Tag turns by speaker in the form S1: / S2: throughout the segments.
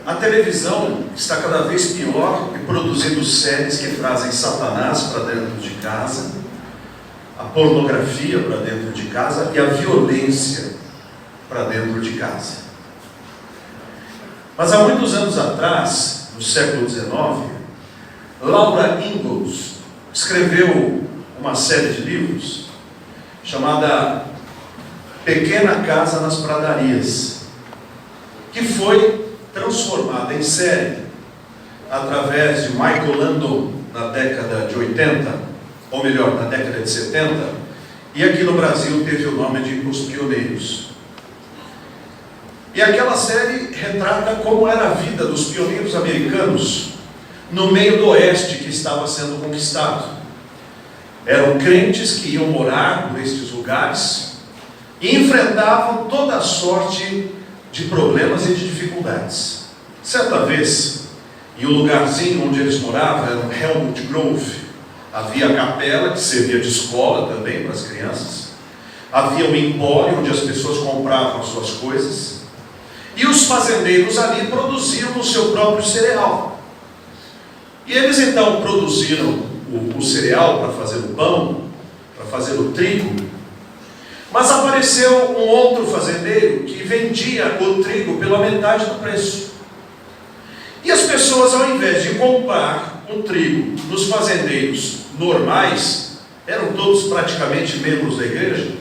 S1: A televisão está cada vez pior e produzindo séries que trazem Satanás para dentro de casa, a pornografia para dentro de casa e a violência para dentro de casa. Mas há muitos anos atrás, no século XIX, Laura Ingalls escreveu uma série de livros chamada Pequena Casa nas Pradarias, que foi transformada em série através de Michael Landon na década de 80, ou melhor, na década de 70, e aqui no Brasil teve o nome de Os Pioneiros. E aquela série retrata como era a vida dos pioneiros americanos no meio do oeste que estava sendo conquistado. Eram crentes que iam morar nestes lugares e enfrentavam toda a sorte de problemas e de dificuldades. Certa vez, e o lugarzinho onde eles moravam era um Helmut Grove. Havia a capela que servia de escola também para as crianças. Havia um empório onde as pessoas compravam as suas coisas. E os fazendeiros ali produziam o seu próprio cereal. E eles então produziram o cereal para fazer o pão, para fazer o trigo. Mas apareceu um outro fazendeiro que vendia o trigo pela metade do preço. E as pessoas, ao invés de comprar o trigo dos fazendeiros normais, eram todos praticamente membros da igreja,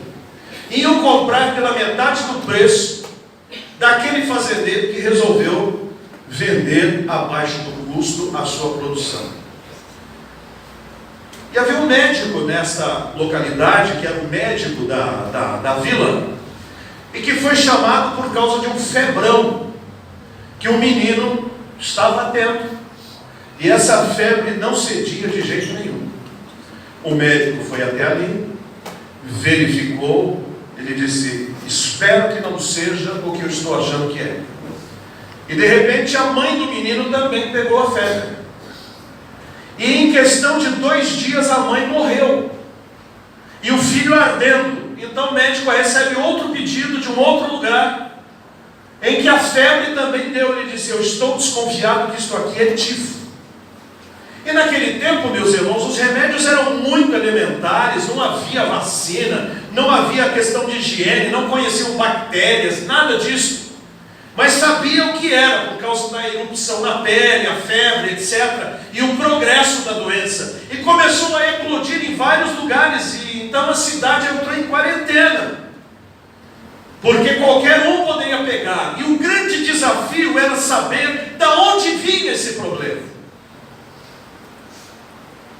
S1: iam comprar pela metade do preço daquele fazendeiro que resolveu vender abaixo do custo a sua produção. E havia um médico nessa localidade, que era o médico da vila, e que foi chamado por causa de um febrão, que o menino estava tendo, e essa febre não cedia de jeito nenhum. O médico foi até ali, verificou, ele disse: espero que não seja o que eu estou achando que é. E de repente a mãe do menino também pegou a febre. E em questão de 2 dias a mãe morreu. E o filho ardendo. Então o médico recebe outro pedido de um outro lugar, em que a febre também deu. Ele disse: eu estou desconfiado que isto aqui é tifo. E naquele tempo, meus irmãos, os remédios eram muito elementares, não havia vacina, não havia questão de higiene, não conheciam bactérias, nada disso. Mas sabiam o que era, por causa da erupção na pele, a febre, etc. E o progresso da doença. E começou a eclodir em vários lugares, e então a cidade entrou em quarentena. Porque qualquer um poderia pegar. E o grande desafio era saber de onde vinha esse problema.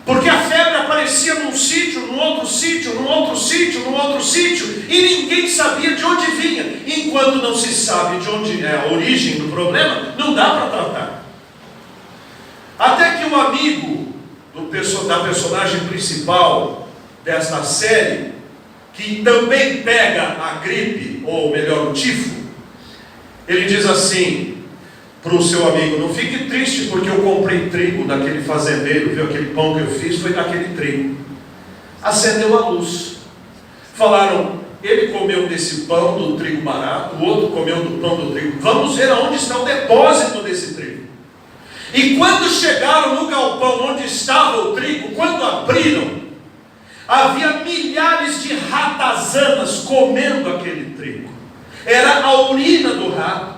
S1: Porque a febre aparecia num sítio, num outro sítio, num outro sítio, num outro sítio, e ninguém sabia de onde vinha. Enquanto não se sabe de onde é a origem do problema, não dá para tratar. Até que um amigo da personagem principal desta série, que também pega a gripe, ou melhor, o tifo, ele diz assim para o seu amigo: não fique triste porque eu comprei trigo daquele fazendeiro, viu, aquele pão que eu fiz foi daquele trigo. Acendeu a luz. Falaram: ele comeu desse pão do trigo barato, o outro comeu do pão do trigo. Vamos ver aonde está o depósito desse trigo. E quando chegaram no galpão onde estava o trigo, quando abriram, havia milhares de ratazanas comendo aquele trigo. Era a urina do rato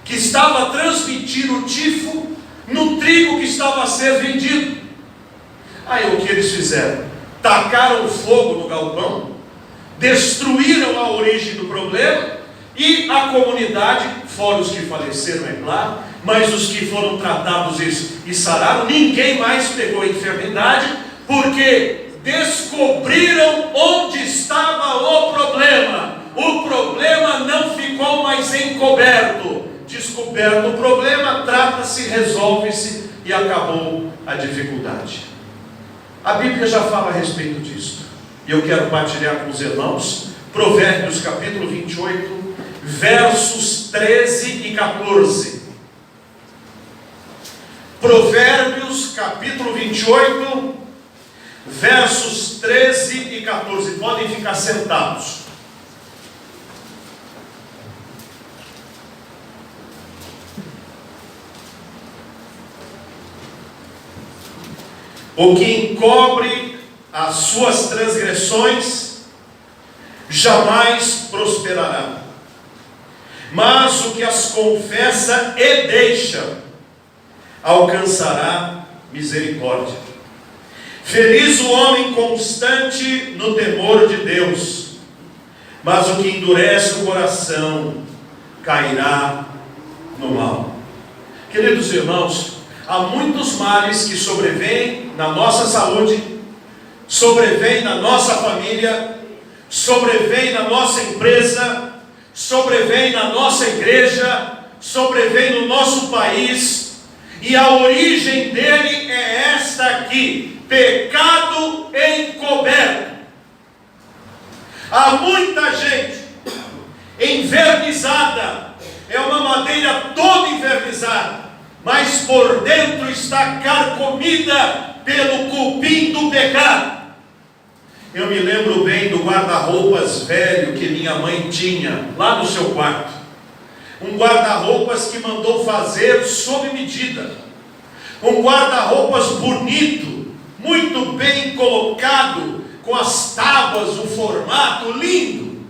S1: que estava a transmitir o tifo no trigo que estava a ser vendido. Aí o que eles fizeram? Tacaram fogo no galpão, destruíram a origem do problema, e a comunidade, fora os que faleceram, é claro, mas os que foram tratados e sararam, ninguém mais pegou a enfermidade, porque descobriram onde estava o problema. O problema não ficou mais encoberto. Descoberto o problema, trata-se, resolve-se e acabou a dificuldade. A Bíblia já fala a respeito disso. E eu quero partilhar com os irmãos Provérbios capítulo 28, versos 13 e 14. Provérbios capítulo 28, versos 13 e 14. Podem ficar sentados. O que encobre as suas transgressões jamais prosperará, mas o que as confessa e deixa alcançará misericórdia. Feliz o homem constante no temor de Deus, mas o que endurece o coração cairá no mal. Queridos irmãos, há muitos males que sobrevêm na nossa saúde, sobrevêm na nossa família, sobrevêm na nossa empresa, sobrevêm na nossa igreja, sobrevêm no nosso país, e a origem dele é esta aqui: pecado encoberto. Há muita gente envernizada, é uma madeira toda envernizada, mas por dentro está carcomida pelo cupim do pecado. Eu me lembro bem do guarda-roupas velho que minha mãe tinha lá no seu quarto. Um guarda-roupas que mandou fazer sob medida. Um guarda-roupas bonito, muito bem colocado, com as tábuas, o formato lindo.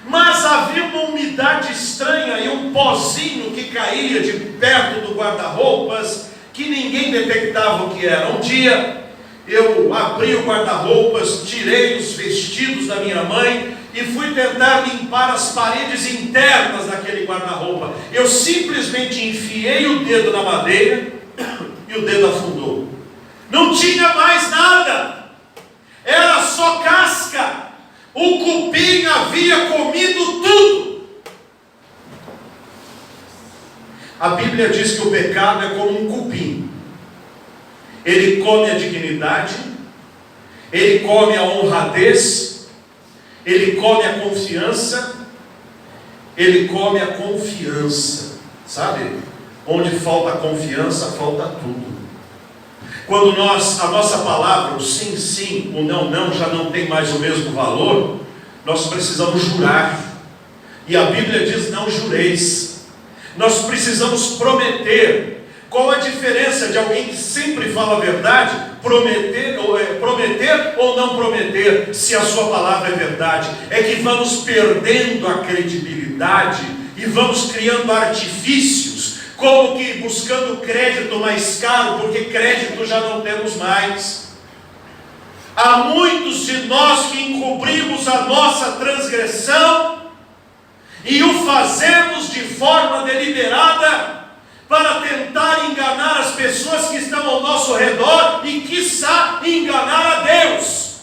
S1: Mas havia uma umidade estranha e um pozinho que caía de perto do guarda-roupas, que ninguém detectava o que era. Um dia eu abri o guarda-roupas, tirei os vestidos da minha mãe e fui tentar limpar as paredes internas daquele guarda-roupa. Eu simplesmente enfiei o dedo na madeira e o dedo afundou. Não tinha mais nada, era só casca. O cupim havia comido tudo. A Bíblia diz que o pecado é como um cupim. Ele come a dignidade, ele come a honradez, ele come a confiança, ele come a confiança. Sabe? Onde falta confiança, falta tudo. Quando a nossa palavra, o sim, sim, o não, não, já não tem mais o mesmo valor, nós precisamos jurar. E a Bíblia diz: não jureis. Nós precisamos prometer. Qual a diferença de alguém que sempre fala a verdade, prometer ou não prometer, se a sua palavra é verdade? É que vamos perdendo a credibilidade e vamos criando artifícios, como que buscando crédito mais caro, porque crédito já não temos mais. Há muitos de nós que encobrimos a nossa transgressão e o fazemos de forma deliberada para tentar enganar as pessoas que estão ao nosso redor e, quiçá, enganar a Deus.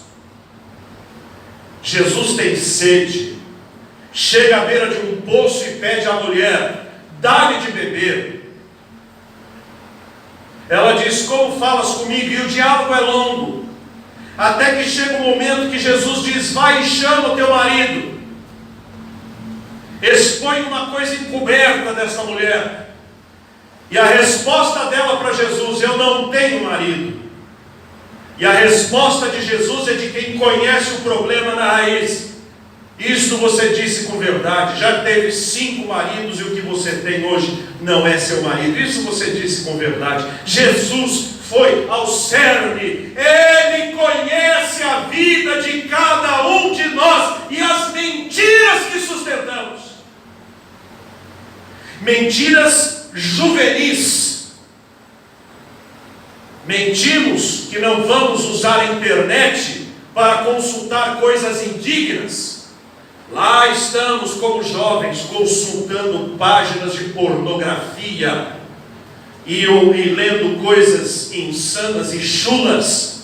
S1: Jesus tem sede, chega à beira de um poço e pede à mulher: dá-lhe de beber. Ela diz: como falas comigo? E o diálogo é longo, até que chega o momento que Jesus diz: vai e chama o teu marido. Expõe uma coisa encoberta dessa mulher. E a resposta dela para Jesus: eu não tenho marido. E a resposta de Jesus é de quem conhece o problema na raiz: isto você disse com verdade, já teve 5 maridos e o que você tem hoje não é seu marido. Isso você disse com verdade. Jesus foi ao cerne, Ele conhece a vida de cada um de nós e as mentiras que sustentamos. Mentiras juvenis. Mentimos que não vamos usar a internet para consultar coisas indignas. Lá estamos como jovens consultando páginas de pornografia e lendo coisas insanas e chulas.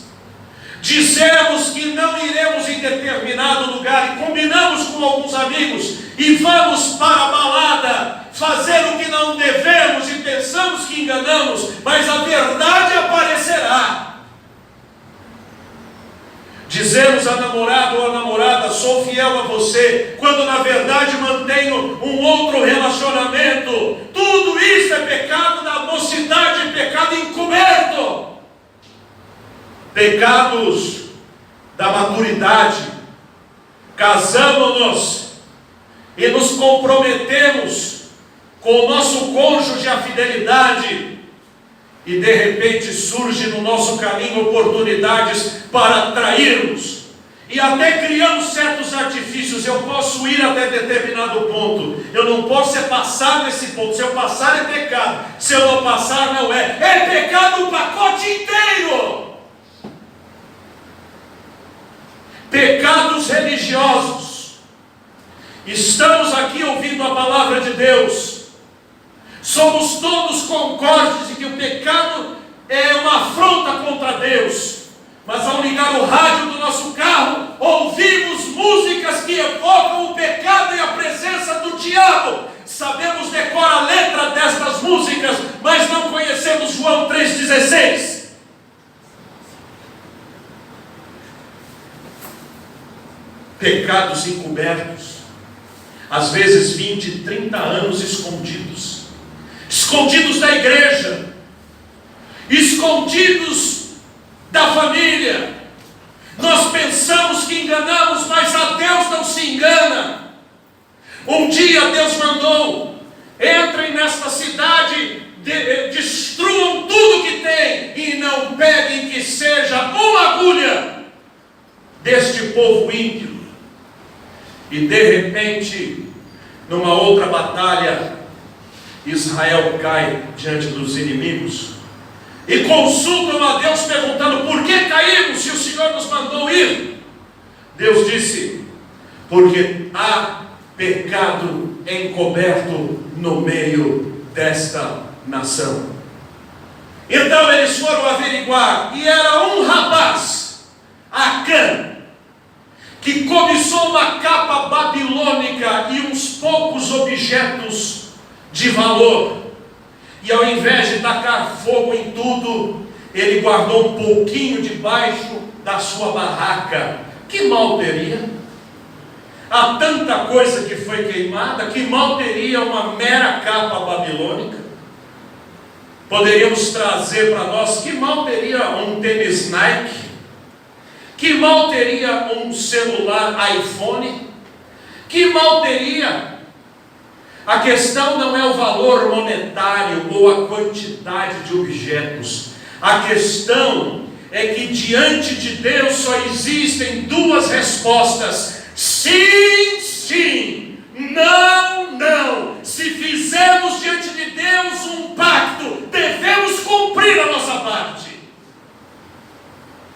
S1: Dizemos que não iremos em determinado lugar e combinamos com alguns amigos e vamos para a balada fazer o que não devemos e pensamos que enganamos, mas a verdade aparecerá. Dizemos a namorada ou a namorada: sou fiel a você, quando na verdade mantenho um outro relacionamento. Tudo isso é pecado da mocidade, pecado encoberto. Pecados da maturidade. Casamos-nos e nos comprometemos com o nosso cônjuge a fidelidade, E de repente surge no nosso caminho oportunidades para atrairmos. E até criamos certos artifícios. Eu posso ir até determinado ponto. Eu não posso passar desse ponto. Se eu passar é pecado. Se eu não passar não é. É pecado o pacote inteiro. Pecados religiosos. Estamos aqui ouvindo a palavra de Deus. Somos todos concordes de que o pecado é uma afronta contra Deus. Mas ao ligar o rádio do nosso carro, ouvimos músicas que evocam o pecado e a presença do diabo. Sabemos decorar a letra destas músicas, mas não conhecemos João 3,16. Pecados encobertos, às vezes 20, 30 anos escondidos. Escondidos da igreja, escondidos da família. Nós pensamos que enganamos, mas a Deus não se engana. Um dia Deus mandou: entrem nesta cidade, destruam tudo que tem e não peguem que seja uma agulha deste povo ímpio. E de repente, numa outra batalha, Israel cai diante dos inimigos e consultam a Deus perguntando: por que caímos se o Senhor nos mandou ir? Deus disse: porque há pecado encoberto no meio desta nação. Então eles foram averiguar, e era um rapaz, Acã, que cobiçou uma capa babilônica e uns poucos objetos de valor, e ao invés de tacar fogo em tudo, ele guardou um pouquinho debaixo da sua barraca. Que mal teria? Há tanta coisa que foi queimada, que mal teria uma mera capa babilônica? Poderíamos trazer para nós: que mal teria um tênis Nike? Que mal teria um celular iPhone? Que mal teria? A questão não é o valor monetário ou a quantidade de objetos. A questão é que diante de Deus só existem duas respostas: sim, sim, não, não. Se fizermos diante de Deus um pacto, devemos cumprir a nossa parte.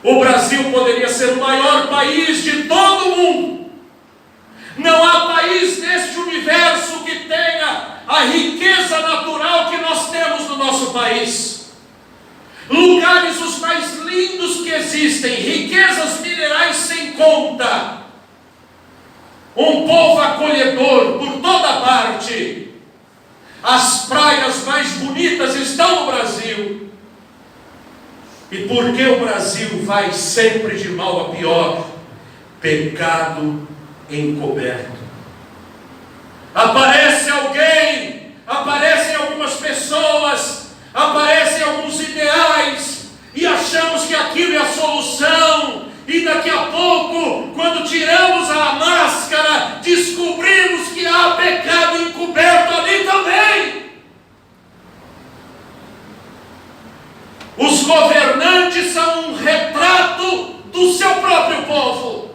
S1: O Brasil poderia ser o maior país de todo o mundo. Não há país neste universo que tenha a riqueza natural que nós temos no nosso país. Lugares os mais lindos que existem, riquezas minerais sem conta. Um povo acolhedor por toda parte. As praias mais bonitas estão no Brasil. E por que o Brasil vai sempre de mal a pior? Pecado encoberto. Aparece alguém, aparecem algumas pessoas, aparecem alguns ideais, e achamos que aquilo é a solução, e daqui a pouco, quando tiramos a máscara, descobrimos que há pecado encoberto ali também. Os governantes são um retrato do seu próprio povo.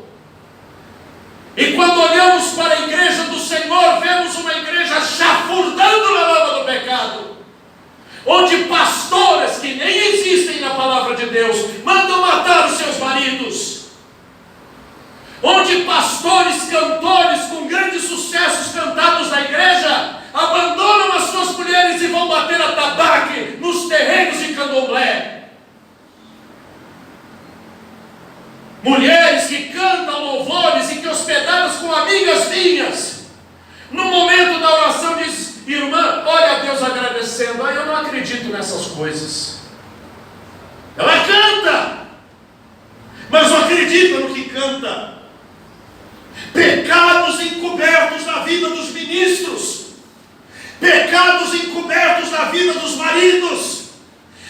S1: E quando olhamos para a igreja do Senhor, vemos uma igreja chafurdando na lama do pecado, onde pastoras que nem existem na palavra de Deus mandam matar os seus maridos, onde pastores, cantores com grandes sucessos cantados na igreja abandonam as suas mulheres e vão bater atabaque nos terrenos de candomblé. Mulheres que cantam louvores e que hospedadas com amigas minhas, no momento da oração diz: irmã, olha a Deus agradecendo. Eu não acredito nessas coisas. Ela canta, mas não acredita no que canta. Pecados encobertos na vida dos ministros, pecados encobertos na vida dos maridos,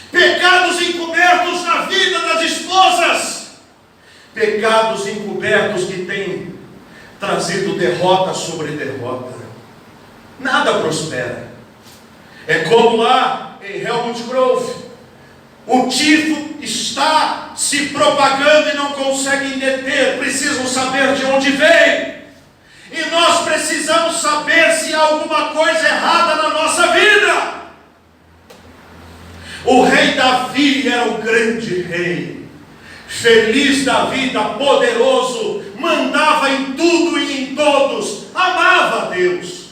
S1: pecados encobertos na vida das esposas, pecados encobertos que têm trazido derrota sobre derrota. Nada prospera. É como lá em Helmut Grove, O tifo está se propagando e não conseguem deter, precisam saber de onde vem. E nós precisamos saber se há alguma coisa errada na nossa vida. O rei Davi era o grande rei, feliz da vida, poderoso, mandava em tudo e em todos, amava a Deus,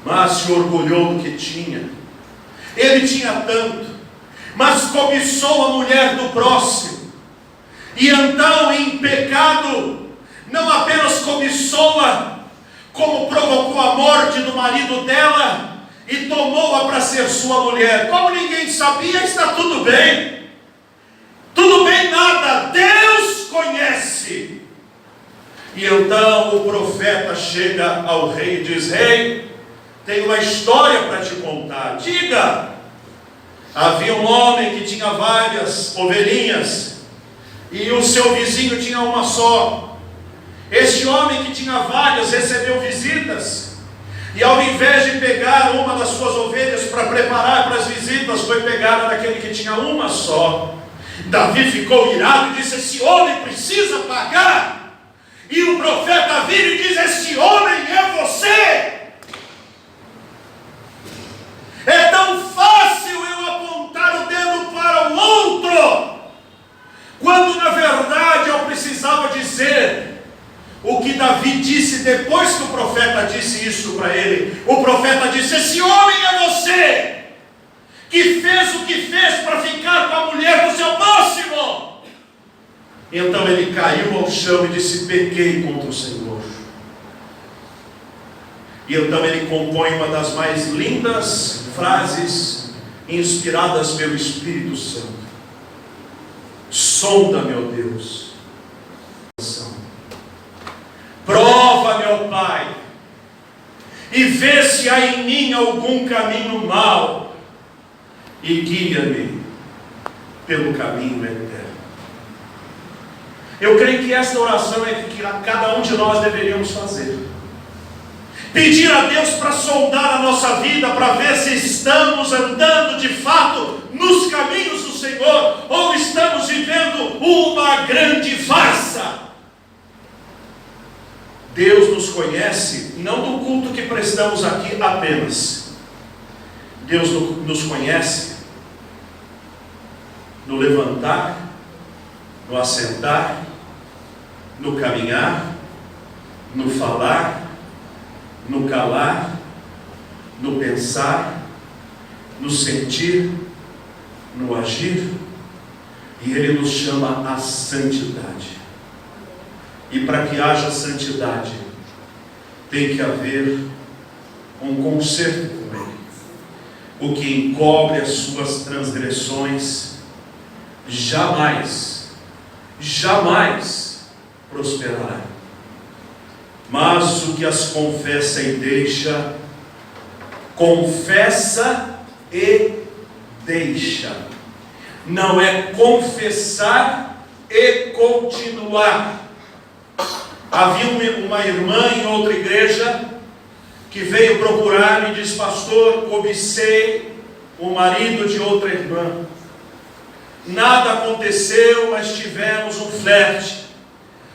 S1: mas se orgulhou do que tinha. Ele tinha tanto, mas cobiçou a mulher do próximo, e então em pecado, não apenas cobiçou-a, como provocou a morte do marido dela, e tomou-a para ser sua mulher. Como ninguém sabia, está tudo bem. Tudo bem nada, Deus conhece. E então o profeta chega ao rei e diz: rei, tenho uma história para te contar. Diga. Havia um homem que tinha várias ovelhinhas, e o seu vizinho tinha uma só. Este homem que tinha várias recebeu visitas, e ao invés de pegar uma das suas ovelhas para preparar para as visitas, foi pegar a daquele que tinha uma só. Davi ficou irado e disse: esse homem precisa pagar. E o profeta vira e diz: esse homem é você. É tão fácil eu apontar o dedo para o outro, quando na verdade eu precisava dizer o que Davi disse depois que o profeta disse isso para ele. O profeta disse: esse homem é você, que fez o que fez para ficar com a mulher do seu próximo. Então ele caiu ao chão e disse: pequei contra o Senhor. E então ele compõe uma das mais lindas frases inspiradas pelo Espírito Santo: sonda, meu Deus, prova, meu Pai, e vê se há em mim algum caminho mau, e guia-me pelo caminho eterno. Eu creio que esta oração é que cada um de nós deveríamos fazer. Pedir a Deus para sondar a nossa vida, para ver se estamos andando de fato nos caminhos do Senhor, ou estamos vivendo uma grande farsa. Deus nos conhece, não do culto que prestamos aqui apenas. Deus nos conhece no levantar, no assentar, no caminhar, no falar, no calar, no pensar, no sentir, no agir, e Ele nos chama à santidade. E para que haja santidade, tem que haver um conserto com Ele. O que encobre as suas transgressões jamais prosperará. Mas o que as confessa e deixa, confessa e deixa. Não é confessar e continuar. Havia uma irmã em outra igreja que veio procurar-me e disse: pastor, cobicei o marido de outra irmã. Nada aconteceu, mas tivemos um flerte.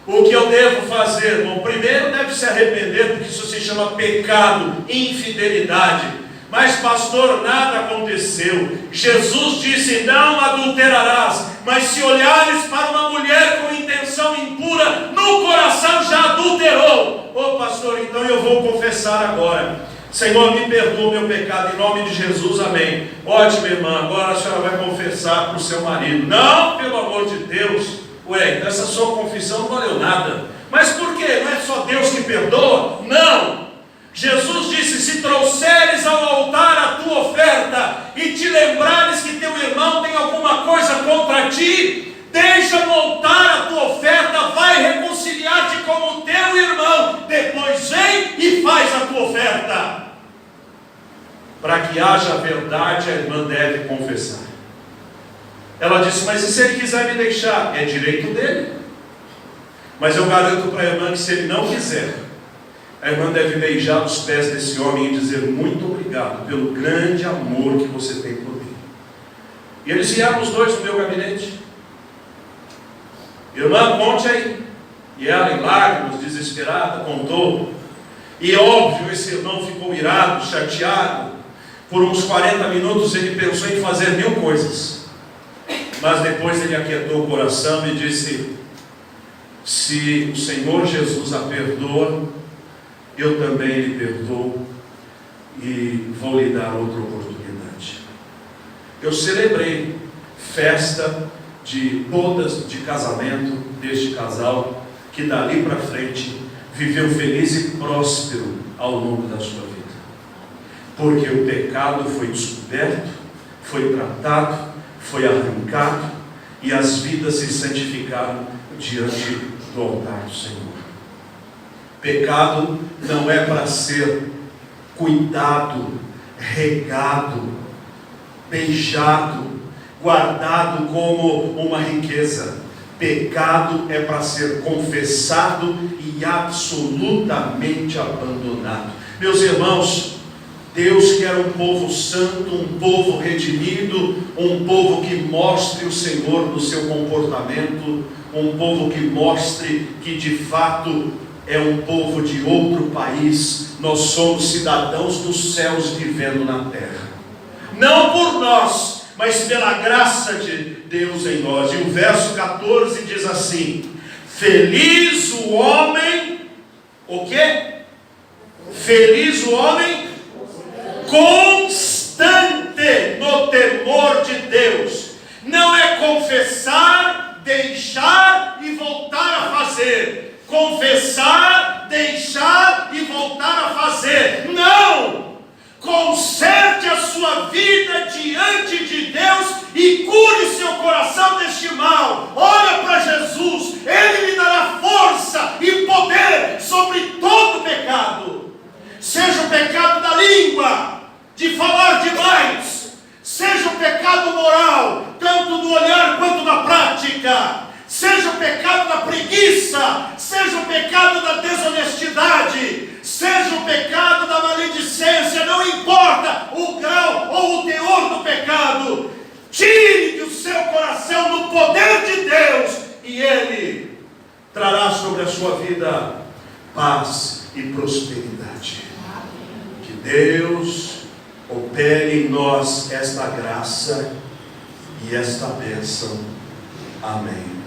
S1: O que eu devo fazer? Bom, primeiro deve se arrepender, porque isso se chama pecado, infidelidade. Mas pastor, nada aconteceu. Jesus disse: não adulterarás. Mas se olhares para uma mulher com intenção impura, no coração já adulterou. Ô pastor, então eu vou confessar agora. Senhor, me perdoa o meu pecado, em nome de Jesus, amém. Ótimo, irmã, agora a senhora vai confessar para o seu marido. Não, pelo amor de Deus. Ué, então essa sua confissão não valeu nada. Mas por quê? Não é só Deus que perdoa? Não. Jesus disse: se trouxeres ao altar a tua oferta e te lembrares que teu irmão tem alguma coisa contra ti, deixa no altar a tua oferta, vai reconciliar-te com o teu irmão, depois vem e faz a tua oferta. Para que haja verdade, a irmã deve confessar. Ela disse: mas e se ele quiser me deixar? É direito dele. Mas eu garanto para a irmã que se ele não quiser, a irmã deve beijar os pés desse homem e dizer: muito obrigado pelo grande amor que você tem por mim. E eles vieram os dois no meu gabinete. Irmã, conte aí. E ela, em lágrimas, desesperada, contou. E óbvio, esse irmão ficou irado, chateado. Por uns 40 minutos ele pensou em fazer 1000 coisas. Mas depois ele aquietou o coração e disse: se o Senhor Jesus a perdoa, eu também lhe perdoo e vou lhe dar outra oportunidade. Eu celebrei festa de bodas de casamento deste casal, que dali para frente viveu feliz e próspero ao longo da sua vida, porque o pecado foi descoberto, foi tratado, foi arrancado, e as vidas se santificaram diante do altar do Senhor. Pecado não é para ser cuidado, regado, beijado, guardado como uma riqueza. Pecado é para ser confessado e absolutamente abandonado. Meus irmãos, Deus quer um povo santo, um povo redimido, um povo que mostre o Senhor no seu comportamento, um povo que mostre que de fato é um povo de outro país. Nós somos cidadãos dos céus vivendo na terra, não por nós, mas pela graça de Deus em nós. E o verso 14 diz assim: feliz o homem, o quê? Feliz o homem constante no temor de Deus. Não é confessar, deixar e voltar a fazer. Confessar, deixar e voltar a fazer. Não! Conserte a sua vida diante de Deus e cure seu coração deste mal. Olha para Jesus, Ele lhe dará força e poder sobre todo pecado. Seja o pecado da língua, de falar demais, seja o pecado moral, tanto no olhar quanto na prática, seja o pecado da preguiça, seja o pecado da desonestidade, seja o pecado da maledicência, não importa o grau ou o teor do pecado, tire do seu coração no poder de Deus, e Ele trará sobre a sua vida paz e prosperidade. Que Deus opere em nós esta graça e esta bênção. Amém.